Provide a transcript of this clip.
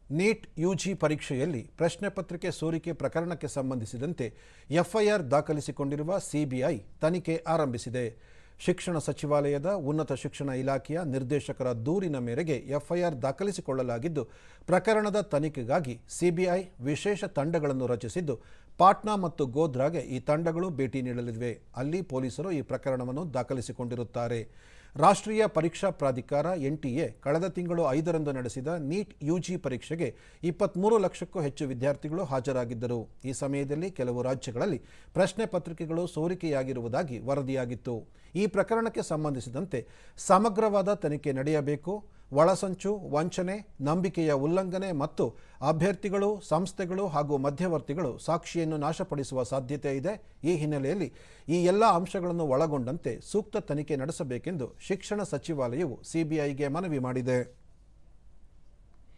NEET UG ಪರೀಕ್ಷೆಯಲ್ಲಿ ಪ್ರಶ್ನೆ ಪತ್ರಿಕೆ ಸೋರಿಕೆ ಪ್ರಕರಣಕ್ಕೆ ಸಂಬಂಧಿಸಿದಂತೆ ಎಫ್ಐಆರ್ ದಾಖಲಿಸಿಕೊಂಡಿರುವ ಸಿಬಿಐ ತನಿಖೆ ಆರಂಭಿಸಿದೆ. ಶಿಕ್ಷಣ ಸಚಿವಾಲಯದ ಉನ್ನತ ಶಿಕ್ಷಣ ಇಲಾಖೆಯ ನಿರ್ದೇಶಕರ ದೂರಿನ ಮೇರೆಗೆ ಎಫ್ಐಆರ್ ದಾಖಲಿಸಿಕೊಳ್ಳಲಾಗಿದ್ದು, ಪ್ರಕರಣದ ತನಿಖೆಗಾಗಿ ಸಿಬಿಐ ವಿಶೇಷ ತಂಡಗಳನ್ನು ರಚಿಸಿದ್ದು, ಪಾಟ್ನಾ ಮತ್ತು ಗೋಧ್ರಾಗೆ ಈ ತಂಡಗಳು ಭೇಟಿ ನೀಡಲಿವೆ. ಅಲ್ಲಿ ಪೊಲೀಸರು ಈ ಪ್ರಕರಣವನ್ನು ದಾಖಲಿಸಿಕೊಂಡಿರುತ್ತಾರೆ. ರಾಷ್ಟ್ರೀಯ ಪರೀಕ್ಷಾ ಪ್ರಾಧಿಕಾರ ಎನ್ಟಿಎ ಕಳೆದ ತಿಂಗಳು 5ರಂದು ನಡೆಸಿದ ನೀಟ್ ಯುಜಿ ಪರೀಕ್ಷೆಗೆ 23 ಲಕ್ಷಕ್ಕೂ ಹೆಚ್ಚು ವಿದ್ಯಾರ್ಥಿಗಳು ಹಾಜರಾಗಿದ್ದರು. ಈ ಸಮಯದಲ್ಲಿ ಕೆಲವು ರಾಜ್ಯಗಳಲ್ಲಿ ಪ್ರಶ್ನೆ ಪತ್ರಿಕೆಗಳು ಸೋರಿಕೆಯಾಗಿರುವುದಾಗಿ ವರದಿಯಾಗಿತ್ತು. ಈ ಪ್ರಕರಣಕ್ಕೆ ಸಂಬಂಧಿಸಿದಂತೆ ಸಮಗ್ರವಾದ ತನಿಖೆ ನಡೆಯಬೇಕು. ಒಳಸಂಚು, ವಂಚನೆ, ನಂಬಿಕೆಯ ಉಲ್ಲಂಘನೆ ಮತ್ತು ಅಭ್ಯರ್ಥಿಗಳು, ಸಂಸ್ಥೆಗಳು ಹಾಗೂ ಮಧ್ಯವರ್ತಿಗಳು ಸಾಕ್ಷಿಯನ್ನು ನಾಶಪಡಿಸುವ ಸಾಧ್ಯತೆ ಇದೆ. ಈ ಹಿನ್ನೆಲೆಯಲ್ಲಿ ಈ ಎಲ್ಲ ಅಂಶಗಳನ್ನು ಒಳಗೊಂಡಂತೆ ಸೂಕ್ತ ತನಿಖೆ ನಡೆಸಬೇಕೆಂದು ಶಿಕ್ಷಣ ಸಚಿವಾಲಯವು ಸಿಬಿಐಗೆ ಮನವಿ ಮಾಡಿದೆ.